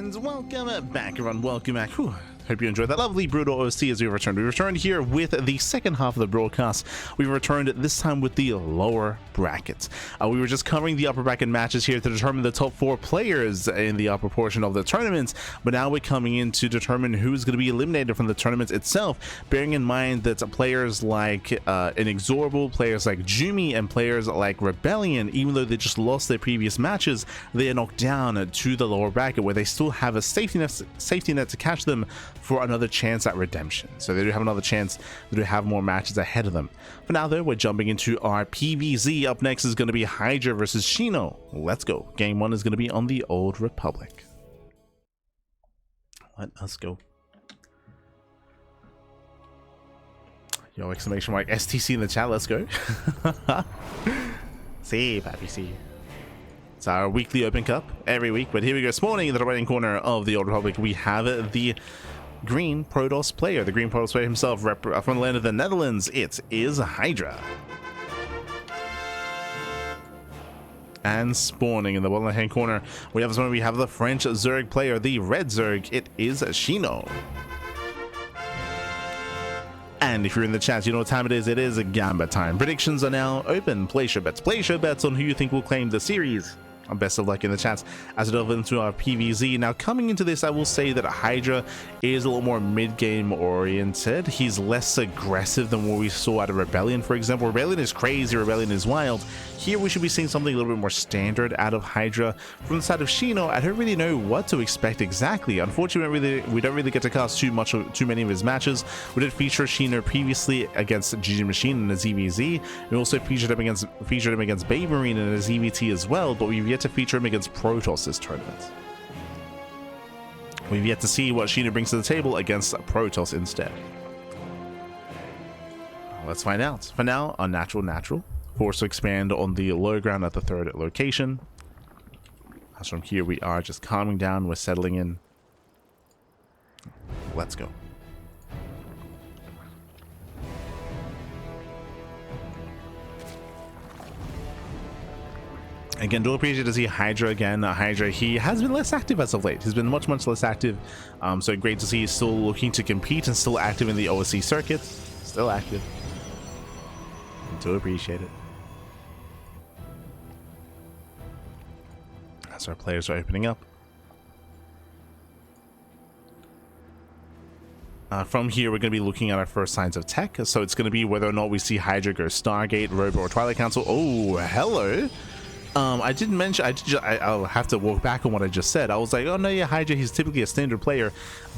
And welcome back, everyone. Welcome back. Whew. Hope you enjoyed that lovely brutal OSC as we returned. We returned here with the second half of the broadcast. We returned this time with the lower brackets. We were just covering the upper bracket matches here to determine the top 4 players in the upper portion of the tournament, but now we're coming in to determine who's going to be eliminated from the tournament itself, bearing in mind that players like Inexorable, players like Jumi, and players like Rebellion, even though they just lost their previous matches, they are knocked down to the lower bracket where they still have a safety net to catch them for another chance at redemption. So they do have another chance, they do have more matches ahead of them. For now though, we're jumping into our PvZ. Up next is going to be HiGhDrA versus Shino. Let's go. Game 1 is going to be on the Old Republic. Let us go. Yo, exclamation mark STC in the chat, let's go. See, papi, see. It's our weekly Open Cup every week, but here we go. This morning in the right-hand corner of the Old Republic, we have the green Protoss player, the green Protoss player himself, from the land of the Netherlands. It is HiGhDrA. And spawning in the bottom left-hand corner, we have the French Zerg player, the red Zerg. It is Shino. And if you're in the chat, you know what time it is. It is Gamba time. Predictions are now open. Place your bets. Place your bets on who you think will claim the series. Best of luck in the chats as we delve into our PvZ. Now, coming into this, I will say that HiGhDrA is a little more mid-game oriented. He's less aggressive than what we saw out of Rebellion, for example. Rebellion is crazy, Rebellion is wild. Here we should be seeing something a little bit more standard out of HiGhDrA. From the side of Shino, I don't really know what to expect exactly. Unfortunately, we don't really get to cast too many of his matches. We did feature Shino previously against GG Machine in his EVZ. We also featured him against Babe Marine in his EVT as well, but we've yet to feature him against Protoss this tournament. We've yet to see what Shino brings to the table against Protoss instead. Let's find out. For now, Unnatural. Force to expand on the low ground at the 3rd location. As from here, we are just calming down. We're settling in. Let's go. Again, do appreciate to see HiGhDrA again. HiGhDrA, he has been less active as of late. He's been much less active. So great to see he's still looking to compete and still active in the OSC circuit. Still active. Do appreciate it. As our players are opening up. From here, we're going to be looking at our first signs of tech. So it's going to be whether or not we see HiGhDrA go Stargate, Robo, or Twilight Council. Oh, hello. I didn't mention, I'll have to walk back on what I just said. I was like, oh no, yeah, HiGhDrA, he's typically a standard player.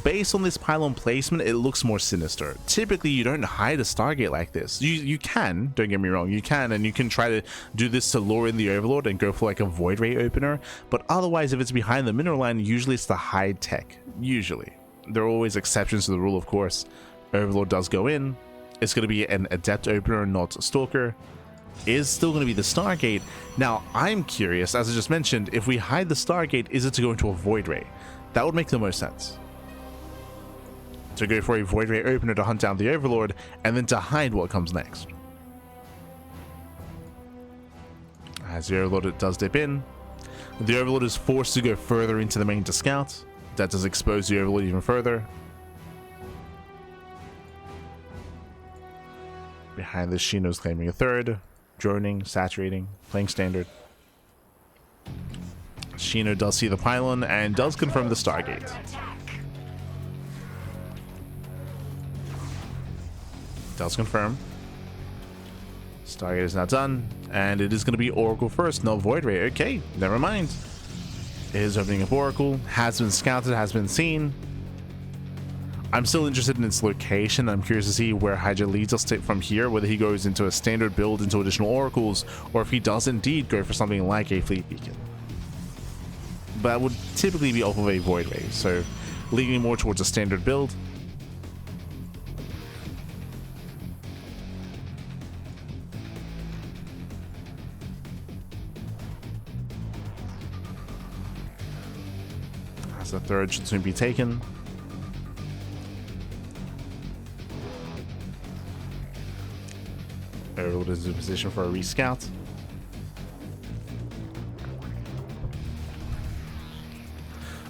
Based on this pylon placement, it looks more sinister. Typically, you don't hide a Stargate like this. You can, don't get me wrong, you can, and you can try to do this to lure in the Overlord and go for like a Void Ray opener. But otherwise, if it's behind the mineral line, usually it's the hide tech. Usually. There are always exceptions to the rule, of course. Overlord does go in. It's going to be an Adept opener, not a Stalker. Is still going to be the Stargate. Now, I'm curious, as I just mentioned, if we hide the Stargate, is it to go into a Void Ray? That would make the most sense. To go for a Void Ray opener to hunt down the Overlord, and then to hide what comes next. As the Overlord does dip in, the Overlord is forced to go further into the main to scout. That does expose the Overlord even further. Behind this, Shino's claiming a 3rd. Droning, saturating, playing standard. Shino does see the pylon and does confirm the Stargate. Does confirm. Stargate is now done, and it is going to be Oracle first, no Void Ray. Okay, never mind. It is opening up Oracle, has been scouted, has been seen. I'm still interested in its location. I'm curious to see where HiGhDrA leads us to from here, whether he goes into a standard build into additional oracles, or if he does indeed go for something like a Fleet Beacon. But that would typically be off of a Void Ray, so leaning more towards a standard build. As the 3rd should soon be taken. Overlord is in position for a rescout.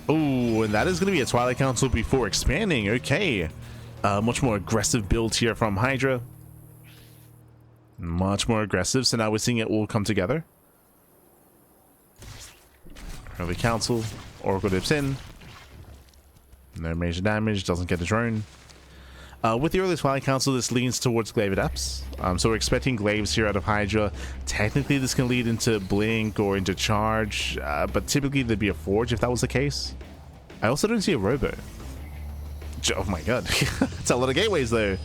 Oh, and that is going to be a Twilight Council before expanding. Okay. Much more aggressive build here from HiGhDrA. Much more aggressive. So now we're seeing it all come together. Early Council. Oracle dips in. No major damage. Doesn't get the drone. With the early Twilight Council, this leans towards Glaive Adepts. So we're expecting Glaives here out of HiGhDrA. Technically, this can lead into Blink or into Charge, but typically there'd be a Forge if that was the case. I also don't see a Robo. Oh my god. That's a lot of gateways, though.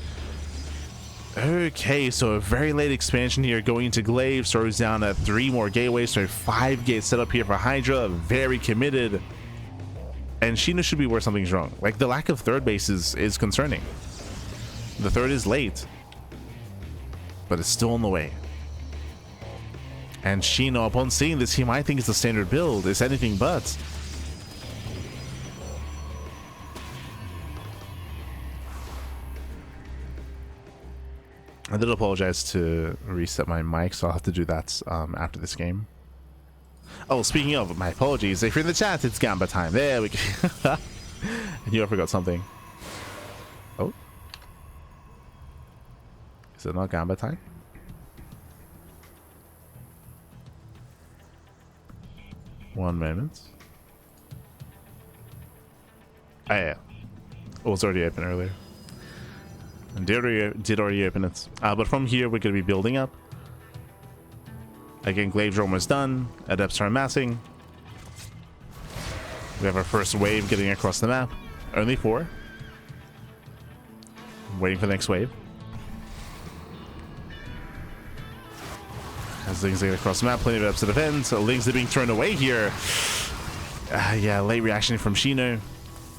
Okay, so a very late expansion here going into Glaives. Throws down 3 more gateways, so 5 gates set up here for HiGhDrA. Very committed. And Shino should be where something's wrong. Like, the lack of third base is concerning. The third is late, but it's still on the way. And Shino, upon seeing this, he might think it's the standard build. It's anything but. I did apologize to reset my mic, so I'll have to do that after this game. Oh, speaking of, my apologies. If you're in the chat, it's Gamba time. There we go. I knew I forgot something. Oh. Is it not Gamba time? One moment. Oh, yeah. It was already open earlier. And did already open it. But from here, we're going to be building up. Again, Glaives are almost done. Adepts are amassing. We have our first wave getting across the map. Only 4. Waiting for the next wave. As things get across the map, plenty of adepts to defend. So Lings are being thrown away here. Yeah, late reaction from Shino.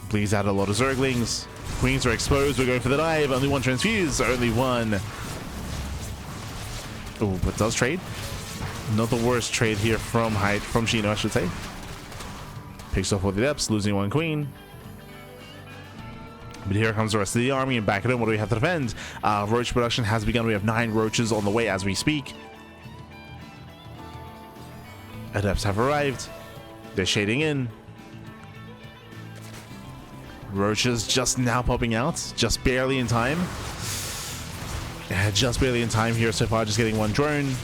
Bleeds out a lot of Zerglings. Queens are exposed. We're going for the dive. Only 1 transfuse. Only 1. Oh, but does trade. Not the worst trade here from Shino, I should say. Picks off all the depths, losing 1 queen. But here comes the rest of the army, and back at home, what do we have to defend? Roach production has begun. We have 9 roaches on the way as we speak. Adepts have arrived. They're shading in. Roaches just now popping out. Just barely in time. Yeah, just barely in time here so far. Just getting 1 drone.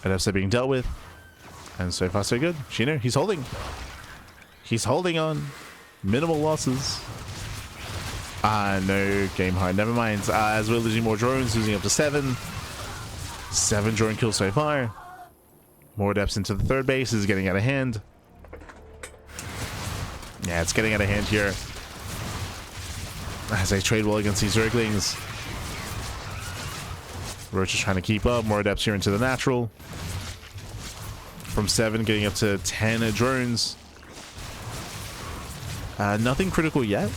Adepts are being dealt with. And so far so good. Shino, he's holding. He's holding on. Minimal losses. No game high. Never mind. As we're losing more drones, losing up to 7. 7 drone kills so far. More adepts into the third base. Is getting out of hand. Yeah, it's getting out of hand here. As they trade well against these Zerglings. Roach is trying to keep up. More adepts here into the natural. From 7 getting up to 10 drones. Nothing critical yet.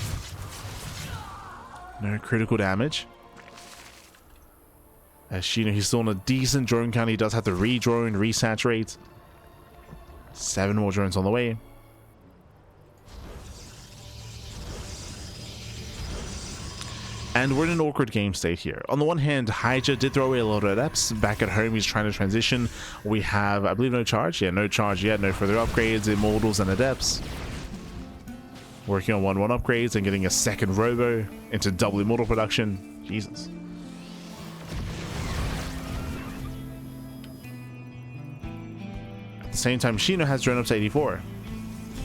No critical damage. As Shino, he's still on a decent drone count. He does have to re-drone, resaturate. 7 more drones on the way. And we're in an awkward game state here. On the one hand, HiGhDrA did throw away a lot of adepts. Back at home, he's trying to transition. We have, I believe, no charge. Yeah, no charge yet. No further upgrades, immortals, and adepts. Working on 1-1 upgrades and getting a second robo into double immortal production. Jesus. At the same time, Shino has drone up to 84.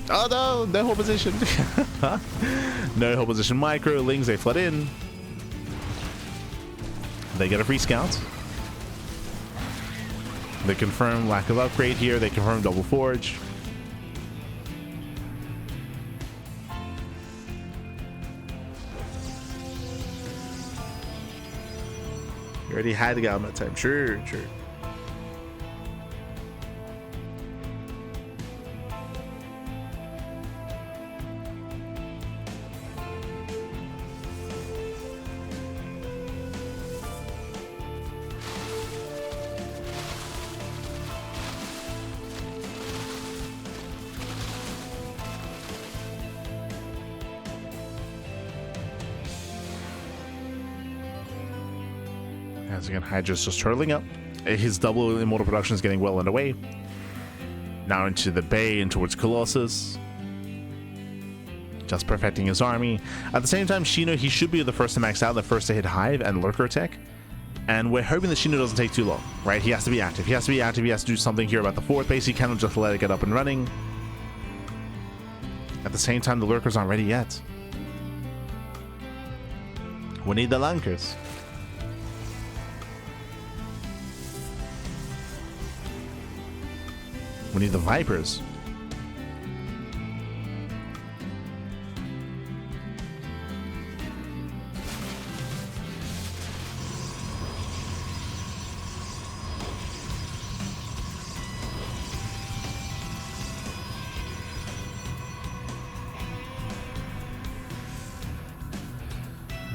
Oh no, no whole position. No whole position micro. Lings, they flood in. They get a free scout. They confirm lack of upgrade here. They confirm double forge. You already had to go on that time. Sure, sure. As again, HiGhDRA's just hurling up. His double immortal production is getting well underway. Now into the bay and towards Colossus. Just perfecting his army. At the same time, Shino, he should be the first to max out, the first to hit Hive and Lurker Tech. And we're hoping that Shino doesn't take too long, right? He has to be active. He has to be active. He has to do something here about the fourth base. He cannot just let it get up and running. At the same time, the Lurkers aren't ready yet. We need the Lunkers. We need the Vipers.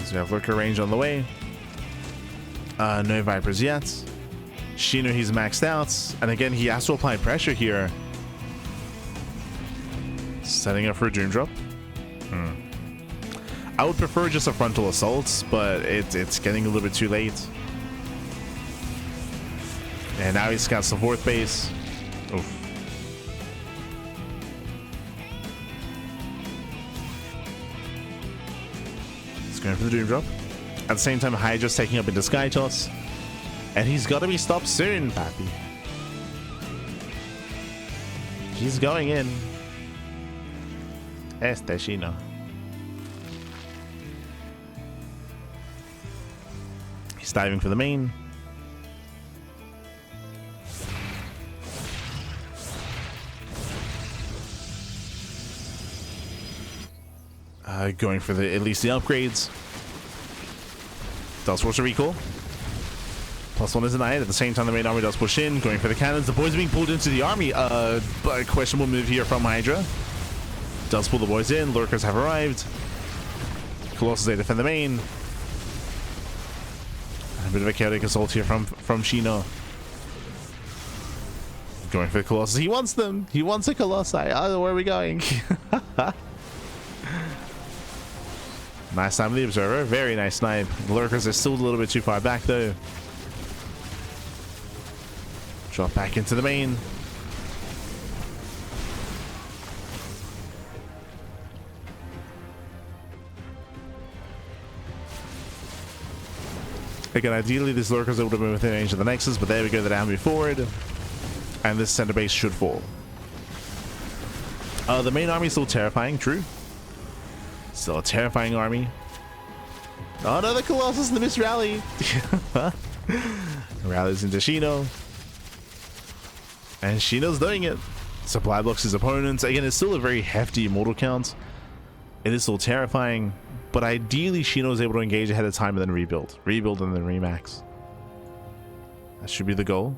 So we have Lurker range on the way. No Vipers yet. Shino, he's maxed out. And again, he has to apply pressure here. Setting up for a Doom Drop. I would prefer just a frontal assault, but it's getting a little bit too late. And now he scouts the fourth base. Oof. Going for the Doom Drop. At the same time, HiGhDrA's taking up into Sky Toss. And he's got to be stopped soon, Pappy. He's going in. Shino. He's diving for the main. Going for at least the upgrades. Does force a recall. +1 is denied. At the same time, the main army does push in, going for the cannons. The boys are being pulled into the army. But a questionable move here from HiGhDrA. Does pull the boys in. Lurkers have arrived. Colossus, they defend the main. A bit of a chaotic assault here from Shino. Going for the Colossus. He wants them. He wants a Colossi. Oh, where are we going? Nice time of the Observer. Very nice snipe. The Lurkers are still a little bit too far back, though. Drop back into the main. Again, ideally, these Lurkers would have been within range of the Nexus, but there we go. The down move forward. And this center base should fall. The main army is still terrifying, true. Still a terrifying army. Oh no, the Colossus in the missed rally. Rallies into Shino. And Shino's doing it. Supply blocks his opponents. Again, it's still a very hefty mortal count. It is still terrifying. But ideally, Shino is able to engage ahead of time and then rebuild. Rebuild and then remax. That should be the goal.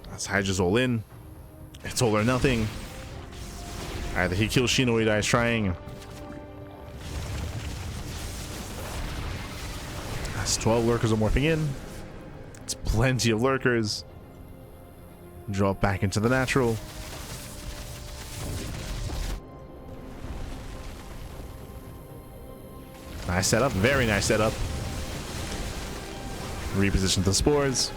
That's HiGhDrA's all in. It's all or nothing. Either he kills Shino or he dies trying. That's 12 Lurkers are morphing in. It's plenty of Lurkers. Drop back into the natural. Nice setup. Very nice setup. Reposition the spores.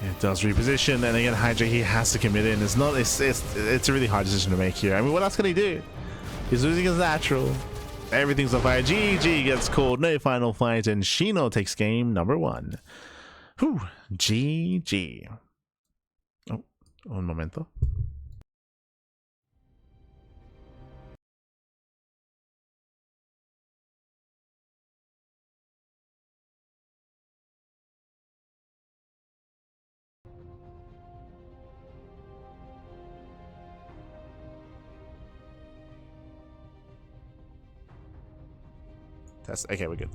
It does reposition, and again, HiGhDrA, he has to commit in. It's a really hard decision to make here. I mean, what else can he do? He's losing his natural. Everything's on fire. GG gets called. No final fight, and Shino takes game number 1. Whew. GG. Oh, un momento. That's okay, we're good.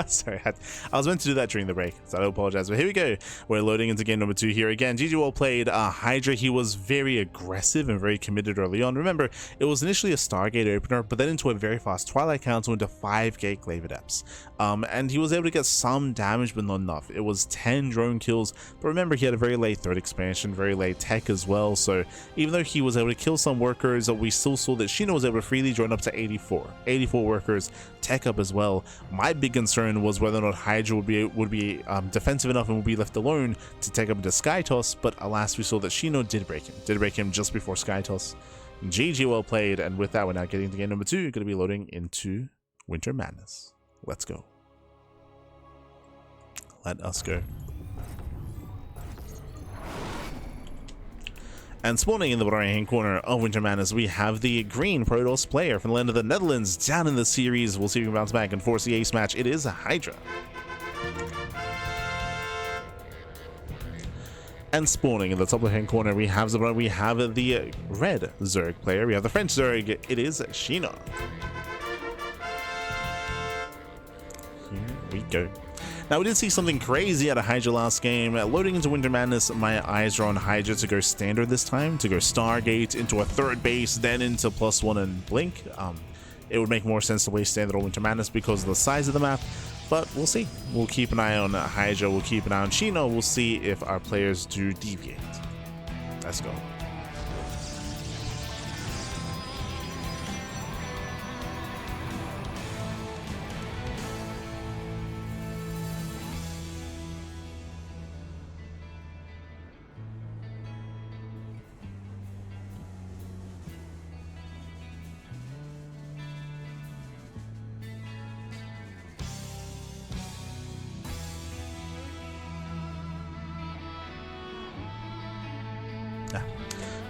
Sorry, I was meant to do that during the break, so I do apologize. But here we go. We're loading into game number 2 here again. GG well played. HiGhDrA, he was very aggressive and very committed early on. Remember, it was initially a Stargate opener, but then into a very fast Twilight Council into 5 Gate Glaive Adepts. And he was able to get some damage, but not enough. It was 10 drone kills, but remember, he had a very late 3rd expansion, very late tech as well. So even though he was able to kill some workers, we still saw that Shino was able to freely join up to 84 workers, tech up as well. My big concern was whether or not HiGhDrA would be defensive enough and would be left alone to take up into Skytoss, but alas, we saw that Shino did break him just before Skytoss. GG well played, and with that, we're now getting to game number 2. Going to be loading into Winter Madness. Let's go. Let us go. And spawning in the bottom right-hand corner of Winter Madness, we have the green Protoss player from the land of the Netherlands down in the series. We'll see if we can bounce back and force the ace match. It is HiGhDrA. And spawning in the top left-hand corner, we have the red Zerg player. We have the French Zerg. It is Shino. Here we go. Now, we did see something crazy out of HiGhDrA last game. Loading into Winter Madness, my eyes are on HiGhDrA to go standard this time, to go Stargate into a 3rd base, then into +1 and Blink. It would make more sense to play standard on Winter Madness because of the size of the map, but we'll see. We'll keep an eye on HiGhDrA, we'll keep an eye on Shino, we'll see if our players do deviate. Let's go.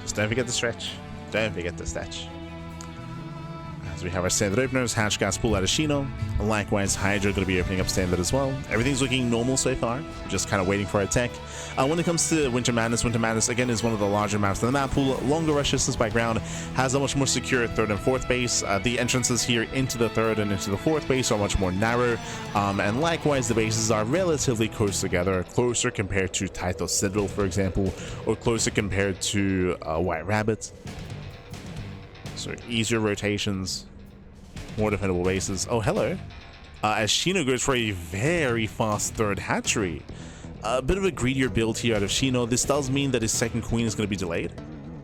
Just don't forget the stretch. Don't forget the stretch. As we have our standard openers, Hatch Gas pull out of Shino. Likewise, HiGhDrA going to be opening up standard as well. Everything's looking normal so far. Just kind of waiting for our tech. When it comes to Winter Madness again is one of the larger maps in the map pool. Longer rush distance by ground, has a much more secure 3rd and 4th base. The entrances here into the 3rd and into the 4th base are much more narrow. And likewise, the bases are relatively close together, closer compared to Tythos Citadel, for example, or closer compared to White Rabbit. So easier rotations, more defendable bases. Oh, hello. As Shino goes for a very fast 3rd hatchery. A bit of a greedier build here out of Shino. This does mean that his 2nd queen is going to be delayed.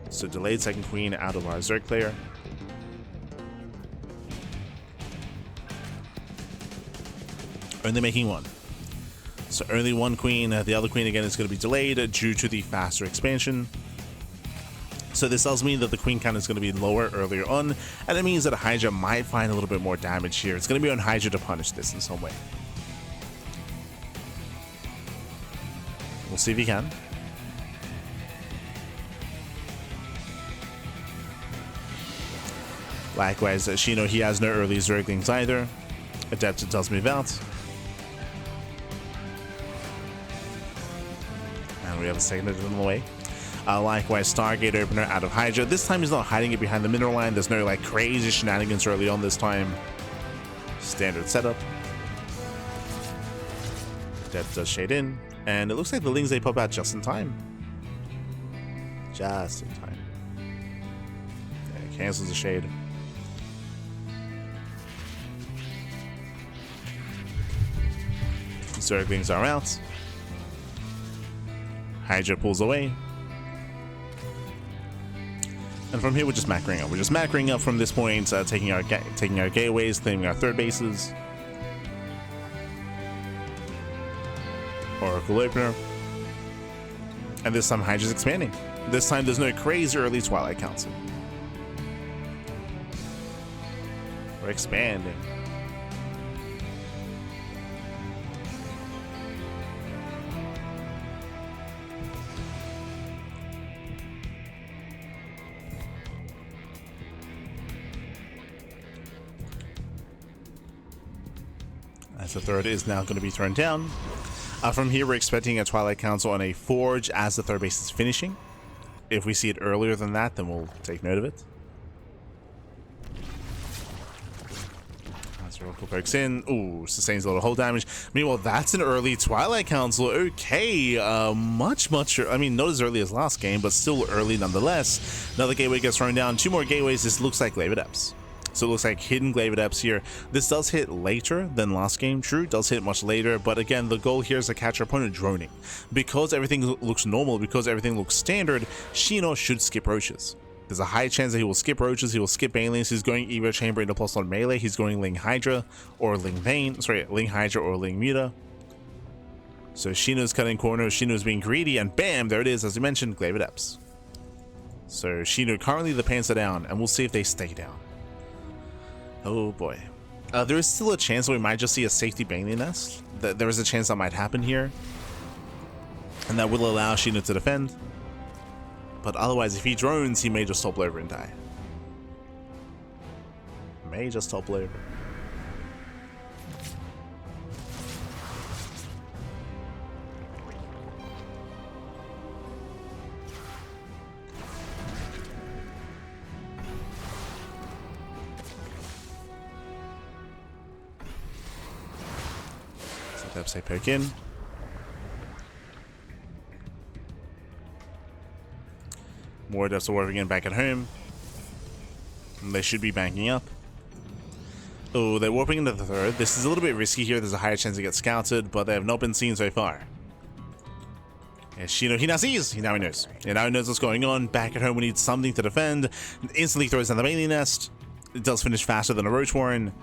So delayed 2nd queen out of our Zerg player. Only making 1. So only 1 queen. The other queen again is going to be delayed due to the faster expansion. So this does mean that the queen count is going to be lower earlier on, and it means that HiGhDrA might find a little bit more damage here. It's going to be on HiGhDrA to punish this in some way. We'll see if he can. Likewise, Shino, he has no early Zerglings either. Adept does move out. And we have a 2nd on the way. Likewise, Stargate opener out of HiGhDrA. This time he's not hiding it behind the mineral line. There's no like crazy shenanigans early on this time. Standard setup. Depth does shade in. And it looks like the Lings, they pop out just in time. Just in time. Okay, cancels the shade. Zerglings are out. HiGhDrA pulls away. And from here, we're just macroing up. We're just macroing up from this point, taking our gateways, claiming our 3rd bases. Oracle opener. And this time, HiGhDRA's expanding. This time, there's no crazy early Twilight Council. We're expanding. As the 3rd is now going to be turned down. From here, we're expecting a Twilight Council on a Forge as the 3rd base is finishing. If we see it earlier than that, then we'll take note of it. As Oracle pokes in. Ooh, sustains a lot of hull damage. Meanwhile, that's an early Twilight Council. Okay, much, I mean, not as early as last game, but still early nonetheless. Another gateway gets thrown down. 2 more gateways. This looks like Glaive Adepts. So it looks like hidden Glaive Adepts here. This does hit later than last game. True, does hit much later. But again, the goal here is to catch your opponent droning. Because everything looks normal, because everything looks standard, Shino should skip roaches. There's a high chance that he will skip roaches, he will skip banelings, he's going Evo Chamber into +1 melee, he's going Ling HiGhDrA or Ling Vayne, sorry, Ling HiGhDrA or Ling Muta. So Shino's cutting corners, Shino's being greedy, and bam, there it is, as we mentioned, Glaive Adepts. So Shino, currently the pants are down, and we'll see if they stay down. Oh boy. There is still a chance that we might just see a safety baneling nest. There is a chance that might happen here. And that will allow Shino to defend. But otherwise, if he drones, he may just topple over and die. May just topple over. So Adepts they poke in. More Adepts are warping in back at home. And they should be banking up. Oh, they're warping into the third. This is a little bit risky here. There's a higher chance to get scouted, but they have not been seen so far. Yeah, Shino, he now sees. He knows. He now knows what's going on. Back at home, we need something to defend. Instantly throws down the baneling nest. It does finish faster than a Roach Warren.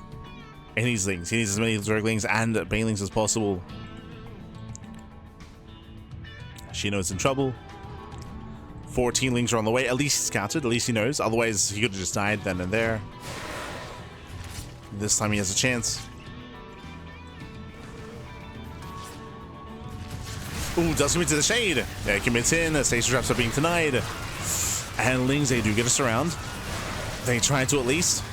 And he needs Lings. He needs as many Zerglings and banelings as possible. Shino's in trouble. 14 Lings are on the way. At least he's scouted. At least he knows. Otherwise, he could have just died then and there. This time he has a chance. Ooh, does commit to the shade. Yeah, commits in. Station traps are being denied. And Lings, they do get us around. They try to at least.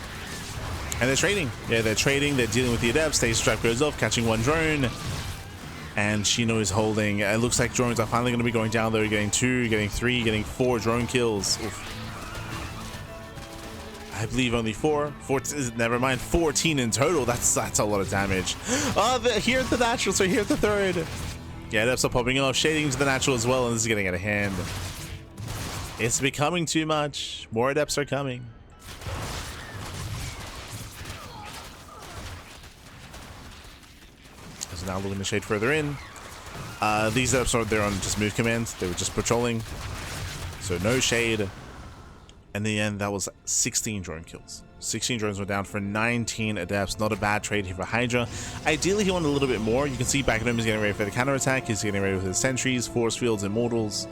And they're trading. Yeah, they're trading. They're dealing with the Adepts. Station trap goes off, catching one drone. And Shino is holding. It looks like drones are finally going to be going down though. Getting 2, getting 3, getting 4 drone kills. Oof. I believe only 4. Never mind, 14 in total. That's a lot of damage. Oh, here's the natural. So here's the third. Yeah, Adepts are popping off. Shading to the natural as well. And this is getting out of hand. It's becoming too much. More Adepts are coming. So now looking to shade further in. These Adepts are there on just move commands. They were just patrolling. So no shade. In the end, that was 16 drone kills. 16 drones were down for 19 Adepts. Not a bad trade here for HiGhDrA. Ideally, he wanted a little bit more. You can see back at him, he's getting ready for the counterattack. He's getting ready with his sentries, force fields, immortals.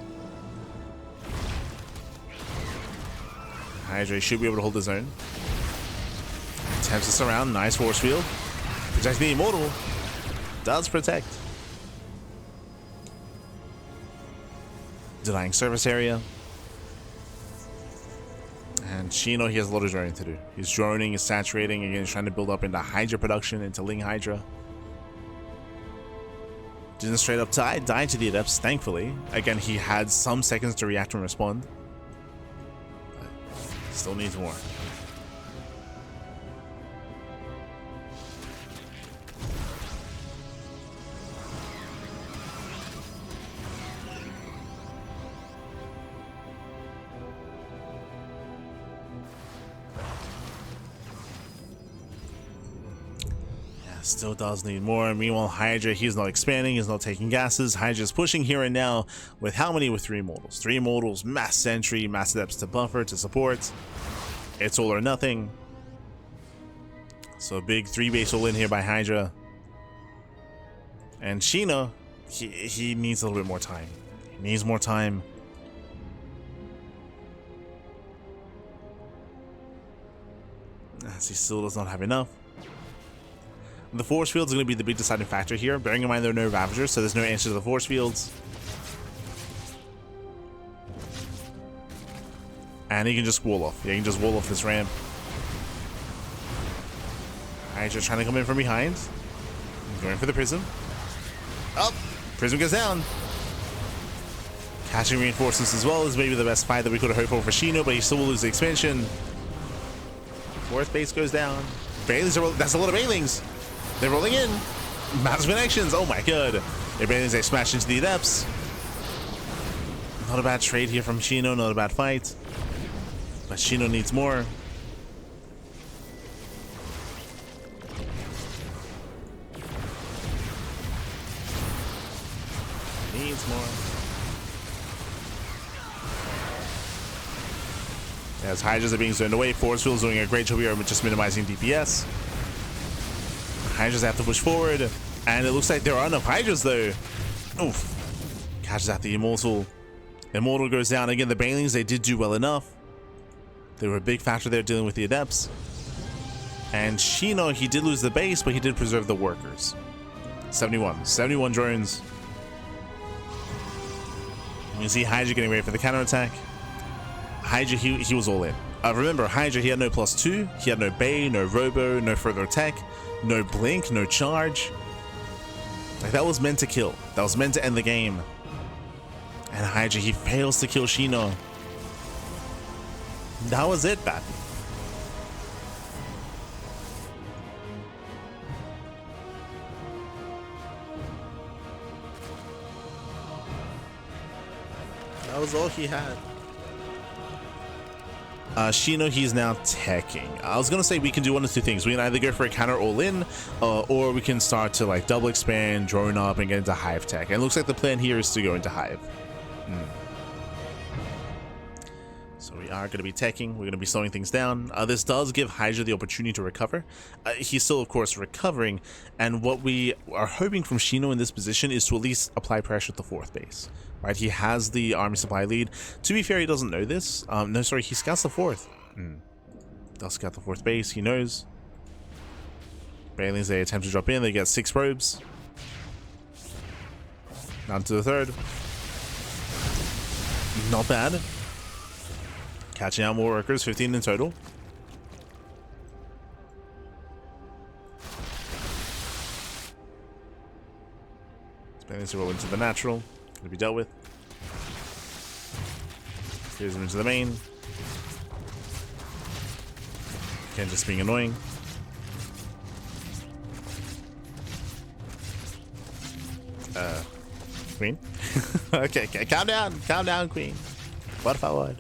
HiGhDrA should be able to hold his own. Attempts us around. Nice force field. Protecting the immortal. Does protect. Denying service area. And Shino, he has a lot of droning to do. He's droning, he's saturating, again, he's trying to build up into HiGhDrA production, into Ling HiGhDrA. Didn't straight up die to the Adepts, thankfully. Again, he had some seconds to react and respond. But still needs more. Still does need more. Meanwhile, HiGhDrA, he's not expanding, he's not taking gases. HiGhDra's pushing here and now with how many? With 3 immortals. 3 immortals, mass sentry, mass Adepts to buffer, to support. It's all or nothing. So a big 3 base all in here by HiGhDrA. And Shino, he needs a little bit more time. He needs more time. As he still does not have enough. The force fields is going to be the big deciding factor here. Bearing in mind there are no Ravagers, so there's no answer to the force fields. And he can just wall off. Yeah, he can just wall off this ramp. HiGhDrA trying to come in from behind. Going for the Prism. Oh! Prism goes down. Catching reinforcements as well is maybe the best fight that we could have hoped for Shino, but he still will lose the expansion. 4th base goes down. Banelings are, that's a lot of Banelings. They're rolling in. Massive connections. Oh my god. Their Banelings, they smash into the Adepts. Not a bad trade here from Shino, not a bad fight. But Shino needs more. Needs more. As HiGhDras are being zoned away, Force Field's doing a great job here of just minimizing DPS. HiGhDras have to push forward, and it looks like there are enough HiGhDras though. Oof. Catches out the Immortal. Immortal goes down. Again, the Banelings, they did do well enough. They were a big factor there dealing with the Adepts. And Shino, he did lose the base, but he did preserve the workers. 71 drones. You can see HiGhDra getting ready for the counterattack. HiGhDra, he was all in. Remember, HiGhDra, he had no +2, he had no Bay, no Robo, no further attack, no Blink, no charge. Like, that was meant to kill. That was meant to end the game. And HiGhDra, he fails to kill Shino. That was it, Bat. That was all he had. Shino, he's now teching. I was gonna say we can do one of two things. We can either go for a counter all in, or we can start to like double expand, drone up, and get into Hive tech. And it looks like the plan here is to go into Hive. So we are going to be teching. We're going to be slowing things down. This does give HiGhDra the opportunity to recover. He's still, of course, recovering. And what we are hoping from Shino in this position is to at least apply pressure at the 4th base. Right? He has the army supply lead. To be fair, he doesn't know this. No, sorry, he scouts the 4th. Does scout the 4th base. He knows. Banelings, they attempt to drop in. They get 6 probes. Down to the 3rd. Not bad. Catching out more workers, 15 in total. Banelings to roll into the natural. Going to be dealt with. Here's him into the main. Again, just being annoying. Queen? Okay, calm down, Queen. Por favor.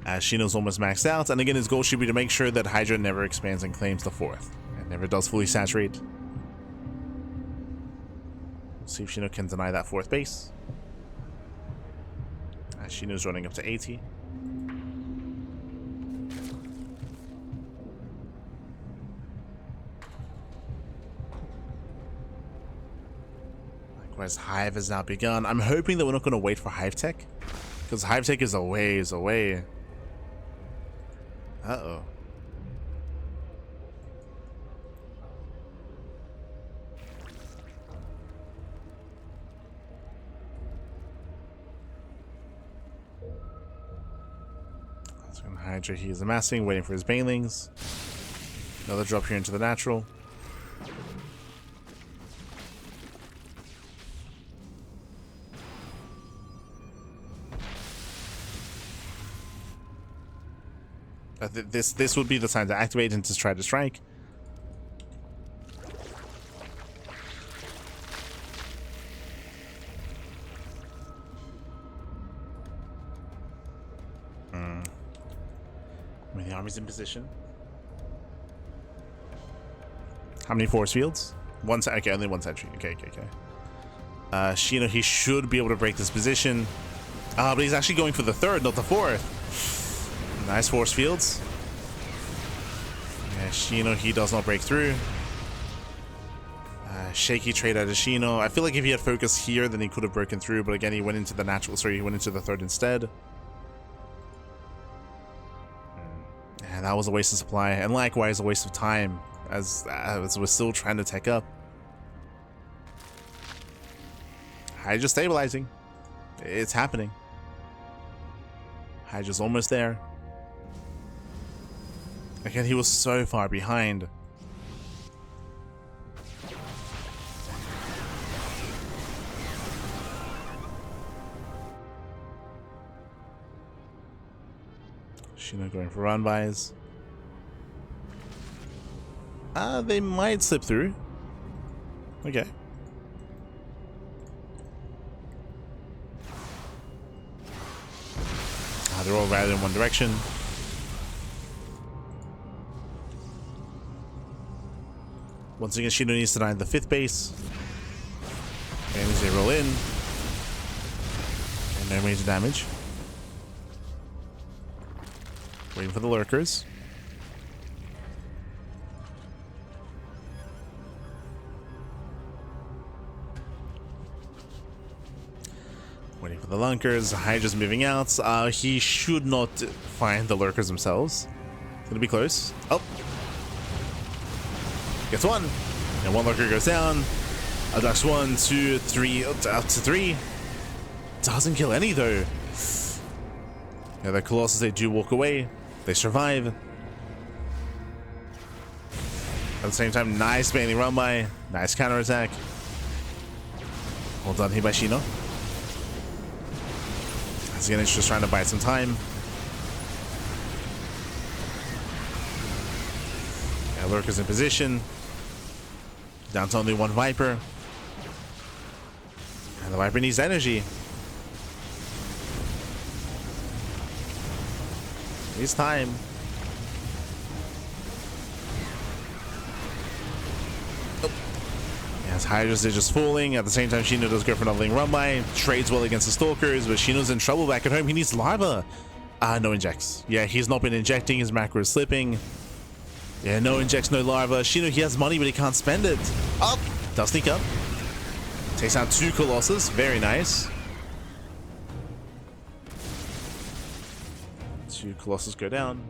Shino's almost maxed out, and again his goal should be to make sure that HiGhDra never expands and claims the 4th, and never does fully saturate. See if Shino can deny that 4th base. Shino's running up to 80. Likewise, Hive has now begun. I'm hoping that we're not going to wait for Hive Tech, because Hive Tech is a ways away. Uh-oh. That's when HiGhDra, he is amassing, waiting for his Banelings. Another drop here into the natural. This would be the time to activate and to try to strike. When the army's in position. How many force fields? One. Okay, only one sentry. Okay. Shino, he should be able to break this position. But he's actually going for the 3rd, not the 4th. Nice force fields. Yeah, Shino, he does not break through. Shaky trade out of Shino. I feel like if he had focus here, then he could have broken through. But again, he went into the natural. Sorry, he went into the 3rd instead. And that was a waste of supply. And likewise, a waste of time. As we're still trying to tech up. HiGhDra's stabilizing. It's happening. HiGhDra's almost there. Again, he was so far behind. Shino going for run bys. They might slip through. Okay. They're all routed in one direction. Once again, Shino needs to deny the 5th base. And as they roll in. And no major damage. Waiting for the lurkers. Waiting for the lunkers. HiGhDRA's moving out. He should not find the lurkers themselves. It's gonna be close. Oh. Gets one. And one lurker goes down. Ducks 1, 2, 3. Up to 3. Doesn't kill any though. Yeah, the Colossus, they do walk away. They survive. At the same time, nice mainly run by. Nice counter attack. Well done here by Shino. Once again, it's just trying to buy some time. Yeah, lurkers in position. Down to only one Viper. And the Viper needs energy. Needs time. Oh. Yes, HiGhDRA's just fooling. At the same time, Shino does go for another run by. Trades well against the Stalkers, but Shino's in trouble back at home. He needs lava. No injects. Yeah, he's not been injecting. His macro is slipping. Yeah, no injects, no larva. Shino, he has money, but he can't spend it. Oh, does sneak up. Takes out 2 Colossus. Very nice. 2 Colossus go down.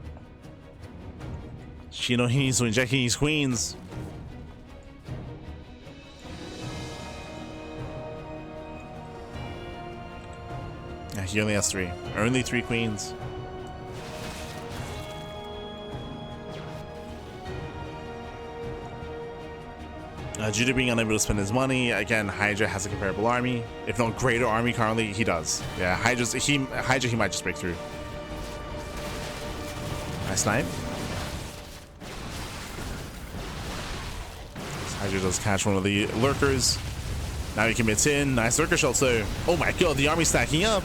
Shino, he needs to inject his queens. Yeah, he only has 3. Only 3 queens. Due to being unable to spend his money, again, HiGhDRA has a comparable army. If not greater army currently, he does. Yeah, HiGhDRA, he might just break through. Nice snipe. HiGhDRA does catch one of the lurkers. Now he commits in. Nice lurker shot, so. Oh my god, the army's stacking up.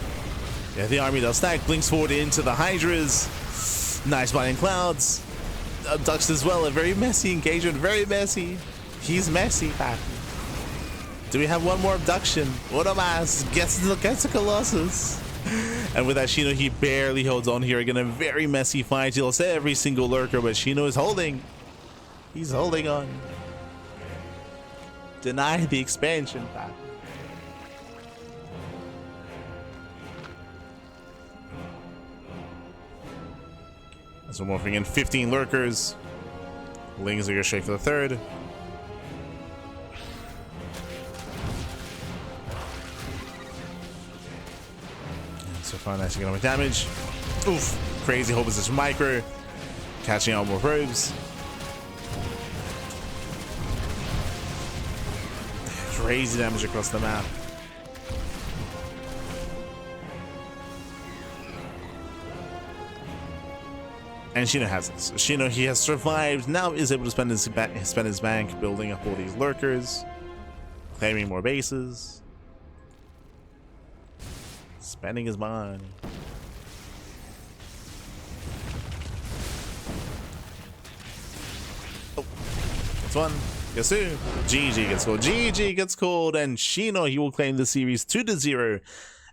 Yeah, the army does stack. Blinks forward into the HiGhDRAs. Nice biting clouds. Ducks as well. A very messy engagement. Very messy. He's messy, Pappy. Do we have one more abduction? What a mess. Gets the Colossus. And with that, Shino, he barely holds on here. Again, a very messy fight. He lost every single lurker, but Shino is holding. He's holding on. Deny the expansion, Pappy. So we're morphing in 15 lurkers. Lings are going straight for the 3rd. So far, nice economic damage. Oof. Crazy whole position micro. Catching out more probes. Crazy damage across the map. And Shino has this. Shino, he has survived. Now is able to spend his bank building up all these lurkers. Claiming more bases. Spending his money. Oh, that's one. Guess who? GG gets called. GG gets called, and Shino, he will claim the series 2-0,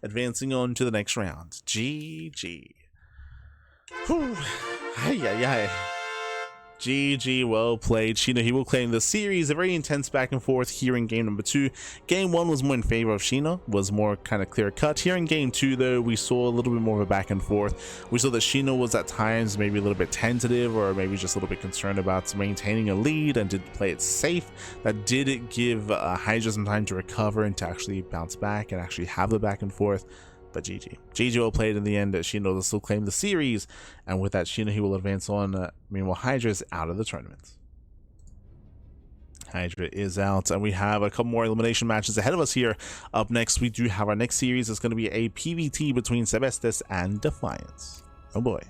advancing on to the next round. GG. Whew. Ay. GG, well played. Shino, he will claim the series. A very intense back and forth here in game number 2. Game 1 was more in favor of Shino, was more kind of clear cut. Here in game 2, though, we saw a little bit more of a back and forth. We saw that Shino was at times maybe a little bit tentative, or maybe just a little bit concerned about maintaining a lead and did play it safe. That did give HiGhDRA some time to recover and to actually bounce back and actually have the back and forth. But GG well played in the end. Shino will still claim the series, and with that, Shino, he will advance on. Meanwhile, HiGhDRA is out of the tournament. HiGhDRA is out, and we have a couple more elimination matches ahead of us here. Up next, we do have our next series. It's going to be a PvT between Sebestes and Defiance. Oh boy.